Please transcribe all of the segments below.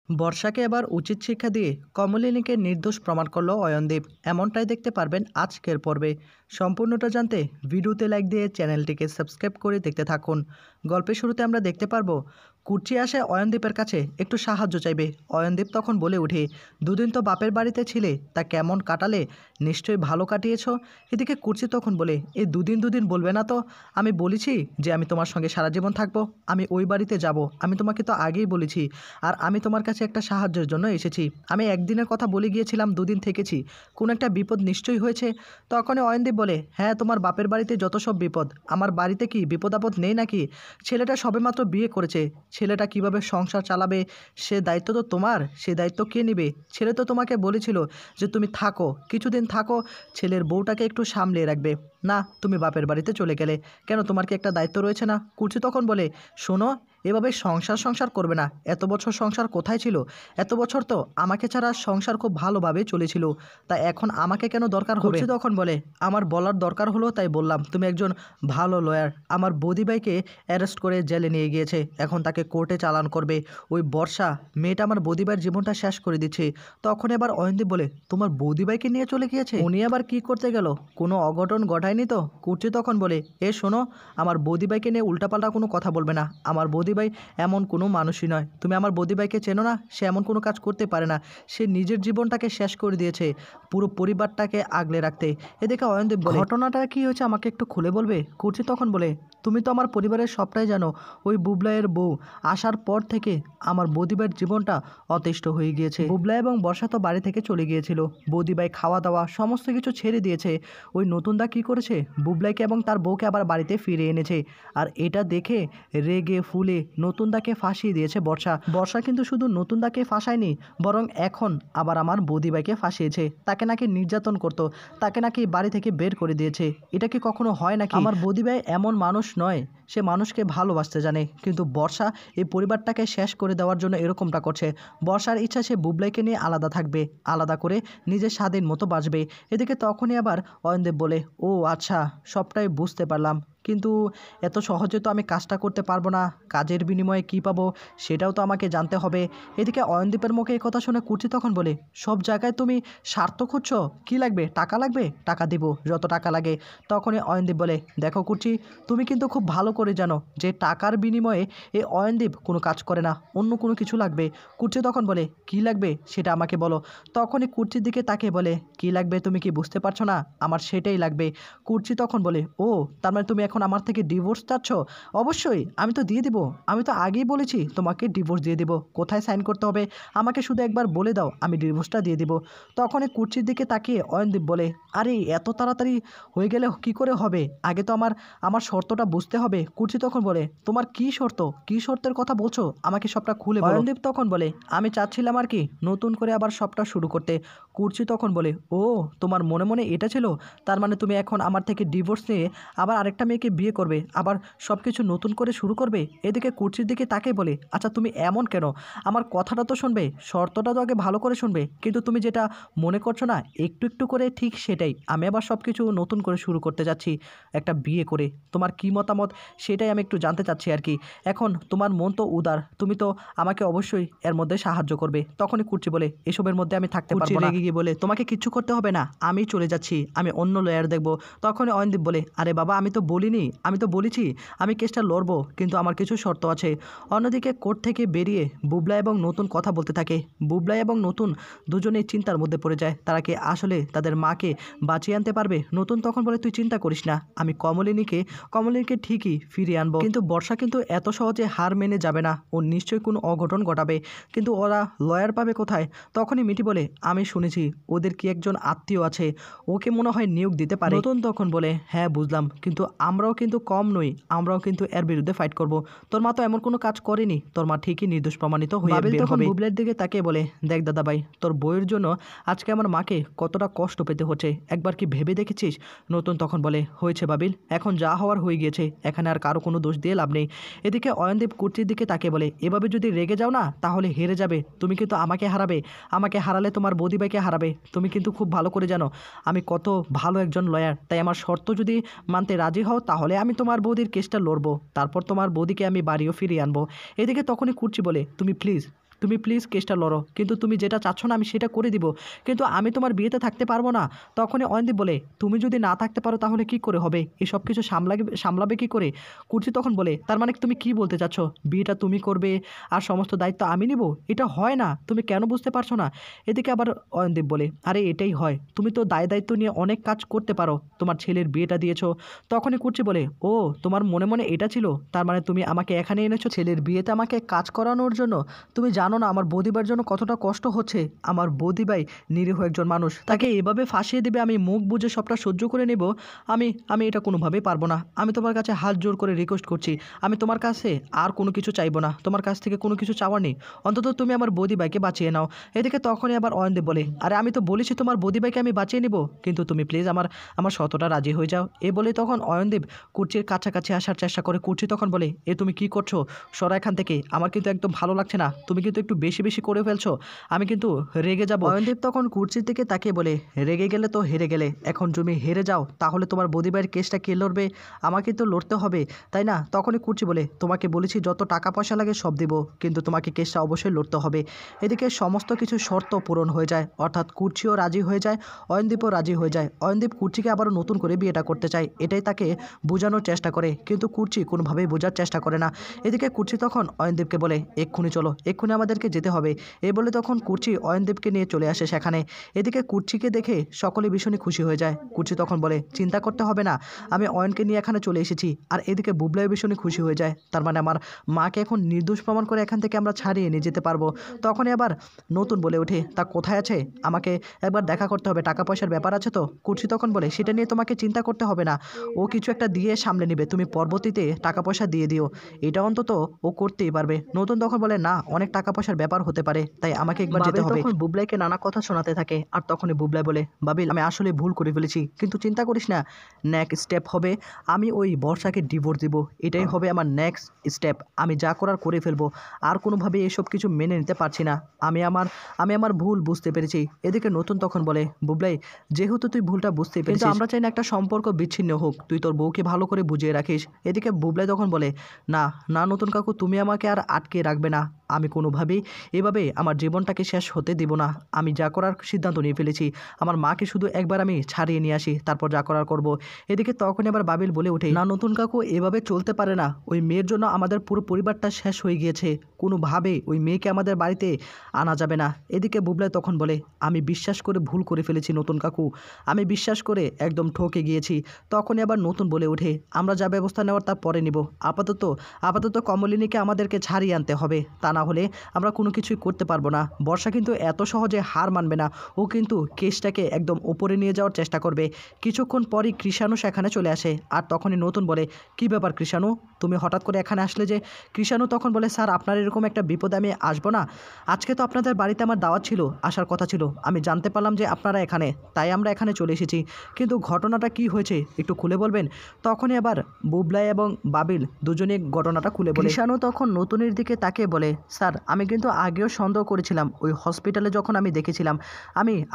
বর্ষাকে এবার উচিত শিক্ষা দিয়ে কমলিনীকে নির্দোষ প্রমাণ করল অয়নদীপ। এমনটাই দেখতে পারবেন আজকের পর্বে। সম্পূর্ণটা জানতে ভিডিওতে লাইক দিয়ে চ্যানেলটিকে সাবস্ক্রাইব করে দেখতে থাকুন। গল্পের শুরুতে আমরা দেখতে পারবো কুর্চি আসে অয়নদীপের কাছে একটু সাহায্য চাইবে। অয়নদীপ তখন বলে ওঠে, দুদিন তো বাপের বাড়িতে ছিলে, তা কেমন কাটালে? নিশ্চয়ই ভালো কাটিয়েছ। এদিকে কুর্চি তখন বলে, এই দুদিন বলবে না তো? আমি বলেছি যে আমি তোমার সঙ্গে সারা জীবন থাকবো, আমি ওই বাড়িতে যাব, আমি তোমাকে তো আগেই বলেছি। আর আমি তোমার কাছে একটা সাহায্যের জন্য এসেছি। আমি একদিনের কথা বলে গিয়েছিলাম, দুদিন থেকেছি, কোনো একটা বিপদ নিশ্চয়ই হয়েছে। তখনই অয়নদীপ বলে, হ্যাঁ, তোমার বাপের বাড়িতে যত সব বিপদ, আমার বাড়িতে কি বিপদ আপদ নেই নাকি? ছেলেটা সবেমাত্র বিয়ে করেছে, ছেলেটা কিভাবে সংসার চালাবে সে দায়িত্ব তো তোমার। সে দায়িত্ব কে নেবে? ছেলে তো তোমাকে বলেছিল যে তুমি থাকো, কিছুদিন থাকো, ছেলের বউটাকে একটু সামলিয়ে রাখবে। না, তুমি বাপের বাড়িতে চলে গেলে কেন? তোমার কি একটা দায়িত্ব রয়েছে না? কুর্চি তখন বলে, শোনো, এভাবে সংসার করবে না। এত বছর সংসার কোথায় ছিল? এত বছর তো আমাকে ছাড়া সংসার খুব ভালোভাবে চলেছিল, তা এখন আমাকে কেন দরকার হবে? কুর্চি তখন বলে, আমার বলার দরকার হলো তাই বললাম। তুমি একজন ভালো লয়ার, আমার বৌদিভাইকে অ্যারেস্ট করে জেলে নিয়ে গিয়েছে, এখন তাকে কোর্টে চালান করবে। ওই বর্ষা মেয়েটা আমার বৌদিভাইয়ের জীবনটা শেষ করে দিচ্ছে। তখন এবার অয়নদীপ বলে, তোমার বৌদিভাইকে নিয়ে চলে গিয়েছে? উনি আবার কি করতে গেল? কোনো অঘটন ঘটায়নি তো? কুর্চি তখন বলে, এ শোনো, আমার বৌদিভাইকে নিয়ে উল্টাপাল্টা কোনো কথা বলবে না। আমার বৌদিভাই এমন কোনো মানুষই নয়। তুমি আমার বৌদিভাইকে চেনো না? সে এমন কোনো কাজ করতে পারে না। সে নিজের জীবনটাকে শেষ করে দিয়েছে পুরো পরিবারটাকে আগলে রাখতে। এদিকে অয়নদীপ বলে, ঘটনাটা কি হয়েছে আমাকে একটু খুলে বলবে? কুর্চি তখন বলে, তুমি তো আমার পরিবারের সবটাই জানো। ওই বুবলাইয়ের বউ আসার পর থেকে আমার বৌদিভাইয়ের জীবনটা অতিষ্ঠ হয়ে গিয়েছে। বুবলাই এবং বর্ষা তো বাড়ি থেকে চলে গিয়েছিল, বৌদিভাই খাওয়া দাওয়া সমস্ত কিছু ছেড়ে দিয়েছে। ওই নতুনদা কি করেছে, বুবলাইকে এবং তার বউকে আবার বাড়িতে ফিরে এনেছে। আর এটা দেখে রেগে ফুলে নতুনদাকে ফাঁসিয়ে দিয়েছে বর্ষা। বর্ষা কিন্তু শুধু নতুনদাকে ফাঁসায়নি, বরং এখন আবার আমার বৌদিভাইকে ফাঁসিয়েছে। তাকে নাকি নির্যাতন করতো, তাকে নাকি বাড়ি থেকে বের করে দিয়েছে। এটা কি কখনো হয় নাকি? আমার বৌদিভাই এমন মানুষ নয়, সে মানুষকে ভালোবাসতে জানে, কিন্তু বর্ষা এই পরিবারটাকে শেষ করে দেওয়ার জন্য এরকমটা করছে। বর্ষার ইচ্ছা সে বুবলাইকে নিয়ে আলাদা থাকবে, আলাদা করে নিজের স্বাধীন মতো বাঁচবে। এদিকে তখনই আবার অয়নদীপ বলে, ও আচ্ছা, সবটাই বুঝতে পারলাম, কিন্তু এত সহজে তো আমি কাজটা করতে পারবো না। কাজের বিনিময়ে কী পাবো সেটাও তো আমাকে জানতে হবে। এদিকে অয়নদীপের মুখে এই কথা শুনে কুর্চি তখন বলে, সব জায়গায় তুমি স্বার্থ খুঁজছো? কী লাগবে? টাকা লাগবে? টাকা দিব, যত টাকা লাগে। তখনই অয়নদীপ বলে, দেখো কুর্চি, তুমি কিন্তু খুব ভালো করে জানো যে টাকার বিনিময়ে এই অয়নদীপ কোনো কাজ করে না, অন্য কোনো কিছু লাগবে। কুর্চি তখন বলে, কী লাগবে সেটা আমাকে বলো। তখনই কুর্চির দিকে তাকে বলে, কী লাগবে তুমি কি বুঝতে পারছো না? আমার সেটাই লাগবে। কুর্চি তখন বলে, ও তার মানে তুমি এখন আমার থেকে ডিভোর্স চাচ্ছ? অবশ্যই, আমি তো দিয়ে দিব। আমি তো আগেই বলেছি তোমাকে ডিভোর্স দিয়ে দিব। কোথায় সাইন করতে হবে আমাকে শুধু একবার বলে দাও, আমি ডিভোর্সটা দিয়ে দিব। তখনই কুর্চির দিকে তাকিয়ে অয়নদীপ বলে, আরে এত তাড়াতাড়ি হয়ে গেলে কি করে হবে? আগে তো আমার শর্তটা বুঝতে হবে। কুর্চি তখন বলে, তোমার কি শর্ত? কি শর্তের কথা বলছো? আমাকে সবটা খুলে বলো। অয়নদীপ তখন বলে, আমি চাচ্ছিলাম আর কি নতুন করে আবার সবটা শুরু করতে। কুর্চি তখন বলে, ও তোমার মনে মনে এটা ছিল? তার মানে তুমি এখন আমার থেকে ডিভোর্স নিয়ে আবার আরেকটা মেয়েকে বিয়ে করবে, আবার সব কিছু নতুন করে শুরু করবে? এদিকে কুর্চির দিকে তাকে বলে, আচ্ছা তুমি এমন কেন? আমার কথাটা তো শুনবে, শর্তটা তো আগে ভালো করে শুনবে। কিন্তু তুমি যেটা মনে করছো না একটু একটু করে, ঠিক সেটাই। আমি আবার সব কিছু নতুন করে শুরু করতে যাচ্ছি একটা বিয়ে করে। তোমার কি মতামত সেটাই আমি একটু জানতে চাচ্ছি আর কি। এখন তোমার মন তো উদার, তুমি তো আমাকে অবশ্যই এর মধ্যে সাহায্য করবে। তখনই কুর্চি বলে, এসবের মধ্যে আমি থাকতে পারবো না। রেগে গিয়ে বলে, তোমাকে কিচ্ছু করতে হবে না, আমি চলে যাচ্ছি, আমি অন্য লয়ার দেখবো। তখনই অয়নদীপ বলে, আরে বাবা, আমি তো বলিনি, আমি তো বলেছি আমি কেসটা লড়বো, কিন্তু আমার কিছু শর্ত আছে। অন্যদিকে কোর্ট থেকে বেরিয়ে বুবলা এবং নতুন কথা বলতে থাকে। বুবলা এবং নতুন দুজনেই চিন্তার মধ্যে পড়ে যায়, তারা কি আসলে তাদের মাকে বাঁচিয়ে আনতে পারবে? নতুন তখন বলে, তুই চিন্তা করিস না, আমি কমলিনীকে ঠিকই ফিরিয়ে আনবো। কিন্তু বর্ষা কিন্তু এত সহজে হার মেনে যাবে না, ও নিশ্চয়ই কোনো অঘটন ঘটাবে। কিন্তু ওরা লয়ার পাবে কোথায়? তখনই মিটি বলে, আমি শুনেছি ওদের কি একজন আত্মীয় আছে, ওকে মনে হয় নিয়োগ দিতে পারে। নতুন তখন বলে, হ্যাঁ বুঝলাম, কিন্তু আমরাও কিন্তু কম নই, আমরাও কিন্তু এর বিরুদ্ধে ফাইট করব। তোর মা তো এমন কোনো কাজ করেনি, তোর মা ঠিকই নির্দোষ প্রমাণিত হয়ে বের হবে। বুবলের দিকে তাকে বলে, দেখ দাদা ভাই, তোর বইয়ের জন্য আজকে আমার মাকে কতটা কষ্ট পেতে হচ্ছে, একবার কি ভেবে দেখেছিস? নতুন তখন বলে, হয়েছে বাবিল, এখন যা হওয়ার হয়ে গিয়েছে, এখানে আর কারো কোনো দোষ দিয়ে লাভ নেই। এদিকে অয়নদীপ কুর্চির দিকে তাকে বলে, এভাবে যদি রেগে যাও না তাহলে হেরে যাবে। তুমি কিন্তু আমাকে হারাবে, আমাকে হারালে তোমার বৌদিভাইকে হারাবে। তুমি কিন্তু খুব ভালো করে জানো আমি কত ভালো একজন লয়ার, তাই আমার শর্ত যদি মানতে রাজি হও তাহলে আমি তোমার বৌদির কেসটা লড়বো, তারপর তোমার বৌদিকে আমি বাড়িও ফিরিয়ে আনবো। এদিকে তখনই কুর্চি বলে, তুমি প্লিজ তুমি প্লিজ কেসটা লড়ো, কিন্তু তুমি যেটা চাচ্ছ না আমি সেটা করে দিব, কিন্তু আমি তোমার বিয়েতে থাকতে পারবো না। তখনই অয়নদীপ বলে, তুমি যদি না থাকতে পারো তাহলে কি করে হবে, এসব কিছু সামলাবে কি করে? কুর্চি তখন বলে, তার মানে তুমি কি বলতে চাচ্ছ, বিয়েটা তুমি করবে আর সমস্ত দায়িত্ব আমি নিব? এটা হয় না, তুমি কেন বুঝতে পারছো না? এদিকে আবার অয়নদীপ বলে, আরে এটাই হয়, তুমি তো দায়িত্ব নিয়ে অনেক কাজ করতে পারো, তোমার ছেলের বিয়েটা দিয়েছো। তখনই কুর্চি বলে, ও তোমার মনে মনে এটা ছিল, তার মানে তুমি আমাকে এখানে এনেছো ছেলের বিয়েতে আমাকে কাজ করানোর জন্য? তুমি জানো না আমার বৌদিবার জন্য কতটা কষ্ট হচ্ছে, আমার বৌদিভাই নিরীহ একজন মানুষ, তাকে এভাবে ফাঁসিয়ে দেবে, আমি মুখ বুজে সবটা সহ্য করে নেব? আমি আমি এটা কোনোভাবেই পারবো না। আমি তোমার কাছে হাত জোর করে রিকোয়েস্ট করছি, আমি তোমার কাছে আর কোনো কিছু চাইবো না, তোমার কাছ থেকে কোনো কিছু চাওয়ার নেই, অন্তত তুমি আমার বৌদিভাইকে বাঁচিয়ে নাও। এদিকে তখনই আবার অয়নদীপ বলে, আরে আমি তো বলেছি তোমার বৌদিভাইকে আমি বাঁচিয়ে নিব, কিন্তু তুমি প্লিজ আমার আমার শতটা রাজি হয়ে যাও। এ বলে তখন অয়নদীপ কুর্চির কাছাকাছি আসার চেষ্টা করে। কুর্চি তখন বলে, এ তুমি কি করছো, সরা এখান থেকে, আমার কিন্তু একদম ভালো লাগছে না, তুমি কিন্তু একটু বেশি বেশি করে ফেলছো, আমি কিন্তু রেগে যাব। অয়নদীপ তখন কুর্চির দিকে তাকিয়ে বলে, রেগে গেলে তো হেরে গেলে, এখন তুমি হেরে যাও তাহলে তোমার বৌদিভাইয়ের কেসটা কে লড়বে? আমাকে তো লড়তে হবে, তাই না? তখনই কুর্চি বলে, তোমাকে বলেছি যত টাকা পয়সা লাগে সব দিব, কিন্তু তোমাকে কেসটা অবশ্যই লড়তে হবে। এদিকে সমস্ত কিছু শর্ত পূরণ হয়ে যায়, অর্থাৎ কুর্চিও রাজি হয়ে যায়, অয়নদীপও রাজি হয়ে যায়। অয়নদীপ কুর্চিকে আবারও নতুন করে বিয়েটা করতে চায়, এটাই তাকে বোঝানোর চেষ্টা করে, কিন্তু কুর্চি কোনোভাবেই বোঝার চেষ্টা করে না। এদিকে কুর্চি তখন অয়নদীপকে বলে, এক্ষুনি চলো, এক্ষুনি আমাদেরকে যেতে হবে। এ বলে তখন কুর্চি অয়নদীপকে নিয়ে চলে আসে সেখানে। এদিকে কুর্চিকে দেখে সকলে ভীষণই খুশি হয়ে যায়। কুর্চি তখন বলে, চিন্তা করতে হবে না, আমি অয়নকে নিয়ে এখানে চলে এসেছি। আর এদিকে বুবলাইও ভীষণই খুশি হয়ে যায়, তার মানে আমার মাকে এখন নির্দোষ প্রমাণ করে এখান থেকে আমরা ছাড়িয়ে নিয়ে যেতে পারবো। তখনই আবার নতুন বলে ওঠে, তা কোথায় আছে, আমাকে একবার দেখা করতে হবে, টাকা পয়সার ব্যাপার আছে তো। কুর্চি তখন বলে, সেটা নিয়ে তোমাকে চিন্তা করতে হবে না, ও কিছু একটা দিয়ে সামলে নেবে, তুমি পরবর্তীতে টাকা পয়সা দিয়ে দিও, এটা অন্তত ও করতেই পারবে। নতুন তখন বলে, না, অনেক টাকা পয়সার ব্যাপার হতে পারে, তাই আমাকে একবার যেতে হবে। তখন বুবলাইকে নানা কথা শোনাতে থাকে, আর তখনই বুবলাই বলে, বাবিল আমি আসলে ভুল করে ফেলেছি, কিন্তু চিন্তা করিস না, নেক্সট স্টেপ হবে আমি ওই বর্ষাকে ডিভোর্স দিব, এটাই হবে আমার নেক্সট স্টেপ, আমি যা করার করে ফেলবো, আর কোনোভাবে এসব কিছু মেনে নিতে পারছি না, আমি আমার ভুল বুঝতে পেরেছি। এদিকে নতুন তখন বলে, বুবলাই যেহেতু তুই ভুলটা বুঝতে পেরেছিস, কিন্তু আমরা চাই না একটা সম্পর্ক বিচ্ছিন্ন হোক, তুই তোর বউকে ভালো করে বুঝিয়ে রাখিস। এদিকে বুবলাই তখন বলে, না না নতুন কাকু, তুমি আমাকে আর আটকে রাখবে না, আমি কোনোভাবেই এভাবে আমার জীবনটাকে শেষ হতে দিব না, আমি যা করার সিদ্ধান্ত নিয়ে ফেলেছি, আমার মাকে শুধু একবার আমি ছাড়িয়ে নিয়ে আসি, তারপর যা করার করব। এদিকে তখন আবার বাবিল বলে ওঠে, না নতুন কাকু, এভাবে চলতে পারে না, ওই মেয়ের জন্য আমাদের পুরো পরিবারটা শেষ হয়ে গিয়েছে, কোনোভাবে ওই মেয়েকে আমাদের বাড়িতে আনা যাবে না। এদিকে বুবলাই তখন বলে, আমি বিশ্বাস করে ভুল করে ফেলেছি নতুন কাকু, আমি বিশ্বাস করে একদম ঠকে গিয়েছি। তখনই আবার নতুন বলে ওঠে, আমরা যা ব্যবস্থা নেওয়ার তা পরে নিব, আপাতত কমলিনীকে আমাদেরকে ছাড়িয়ে আনতে হবে, তা না হলে আমরা কোনো কিছুই করতে পারবো না। বর্ষা কিন্তু এত সহজে হার মানবে না, ও কিন্তু কেসটাকে একদম ওপরে নিয়ে যাওয়ার চেষ্টা করবে। কিছুক্ষণ পরই কৃষাণু সেখানে চলে আসে, আর তখনই নতুন বলে, কি ব্যাপার কৃষাণু, তুমি হঠাৎ করে এখানে আসলে যে? কৃষাণু তখন বলে, স্যার আপনার এরকম একটা বিপদে আমি আসবো না, আজকে তো আপনাদের বাড়িতে আমার দাওয়াত ছিল, আসার কথা ছিল, আমি জানতে পারলাম যে আপনারা এখানে, তাই আমরা এখানে চলে এসেছি, কিন্তু ঘটনাটা কি হয়েছে একটু খুলে বলবেন? তখনই আবার বুবলাই এবং বাবিল দুজনে ঘটনাটা খুলে বলে। কৃষাণু তখন নতুনের দিকে তাকিয়ে বলে, স্যার আমি কিন্তু আগেও সন্দেহ করেছিলাম, ওই হসপিটালে যখন আমি দেখেছিলাম,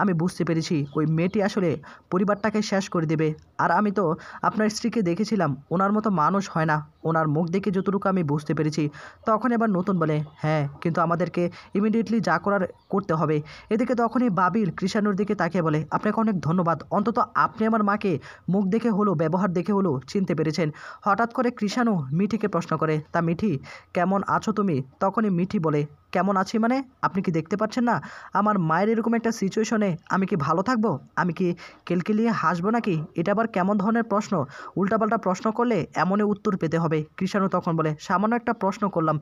আমি বুঝতে পেরেছি ওই মেয়েটি আসলে পরিবারটাকে শেষ করে দেবে। আর আমি তো আপনার স্ত্রীকে দেখেছিলাম, ওনার মতো মানুষ হয় না, ওনার মুখ দেখে যতটুকু আমি বুঝতে পেরেছি। তখন এবার নতুন বলে, হ্যাঁ কিন্তু আমাদেরকে ইমিডিয়েটলি যা করার করতে হবে। এদিকে তখনই বাবিল কৃষাণুর দিকে তাকিয়ে বলে, আপনাকে অনেক ধন্যবাদ, অন্তত আপনি আমার মাকে মুখ দেখে হলো, ব্যবহার দেখে হলো চিনতে পেরেছেন। হঠাৎ করে কৃষাণু মিঠিকে প্রশ্ন করে, তা মিঠি কেমন আছো তুমি? তখনই মিঠি বলে, কেমন আছি মানে, আপনি কি দেখতে পাচ্ছেন না আমার মায়ের এরকম একটা সিচুয়েশনে আমি কি ভালো থাকবো, আমি কি কেলকেলিয়ে হাসবো নাকি? এটা আবার কেমন ধরনের প্রশ্ন, উল্টাপাল্টা প্রশ্ন করলে এমনই উত্তর পেতে হবে। কৃষাণু তখন বলে, সামান্য একটা প্রশ্ন করলাম,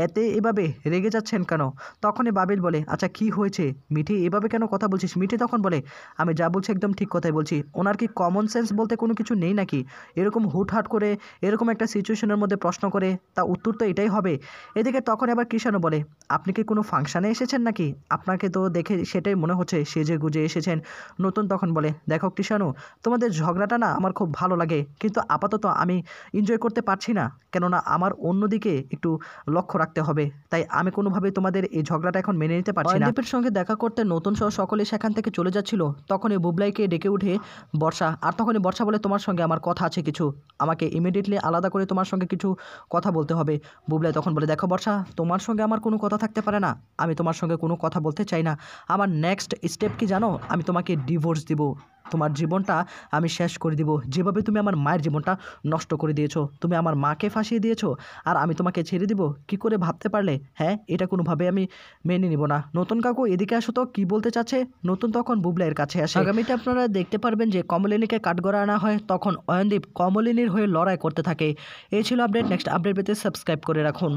এতে এভাবে রেগে যাচ্ছেন কেন? তখনই বাবিল বলে, আচ্ছা কি হয়েছে মিঠি, এভাবে কেন কথা বলছিস? মিঠি তখন বলে, আমি যা বলছি একদম ঠিক কথাই বলছি, ওনার কি কমন সেন্স বলতে কোনো কিছু নেই নাকি? এরকম হুটহাট করে এরকম একটা সিচুয়েশনের মধ্যে প্রশ্ন করে, তা উত্তর তো এটাই হবে। এদিকে তখন আবার কৃষাণু বলে, আপনি কি কোনো ফাংশানে এসেছেন নাকি? আপনাকে তো দেখে সেটাই মনে হচ্ছে সেজে গুজে এসেছেন। নতুন তখন বলে, দেখো কৃষাণু, তোমাদের ঝগড়াটা না আমার খুব ভালো লাগে, কিন্তু আপাতত আমি এনজয় করতে পারছি না, কেননা আমার অন্যদিকে একটু লক্ষ্য রাখতে হবে, তাই আমি কোনোভাবেই তোমাদের এই ঝগড়াটা এখন মেনে নিতে পারছি না। অয়নদীপের সঙ্গে দেখা করতে নতুন সহ সকলে সেখান থেকে চলে যাচ্ছিল, তখনই বুবলাইকে ডেকে উঠে বর্ষা, আর তখনই বর্ষা বলে, তোমার সঙ্গে আমার কথা আছে কিছু, আমাকে ইমিডিয়েটলি আলাদা করে তোমার সঙ্গে কিছু কথা বলতে হবে। বুবলাই তখন বলে, দেখো বর্ষা, তোমার সঙ্গে আমার কোনো কথা থাকলে থাকতে পারে না। আমি তোমার সঙ্গে কোনো কথা বলতে চাই না। আমার নেক্সট স্টেপ কি জানো? আমি তোমাকে ডিভোর্স দিব। তোমার জীবনটা আমি শেষ করে দিব। যেভাবে তুমি আমার মায়ের জীবনটা নষ্ট করে দিয়েছো, তুমি আমার মাকে ফাঁসিয়ে দিয়েছো, আর আমি তোমাকে ছেড়ে দিব, কি করে ভাবতে পারলে? হ্যাঁ, এটা কোনোভাবে আমি মেনে নিব না। নতুন কাকু এদিকে আসো তো, কি বলতে চাচ্ছে? নতুন তখন বুবলাইয়ের কাছে আসে। আগামীতে আপনারা দেখতে পারবেন যে কমলিনীকে কাঠগড়া আনা হয়, তখন অয়নদীপ কমলিনীর হয়ে লড়াই করতে থাকে। এই ছিল আপডেট। নেক্সট আপডেট পেতে সাবস্ক্রাইব করে রাখুন।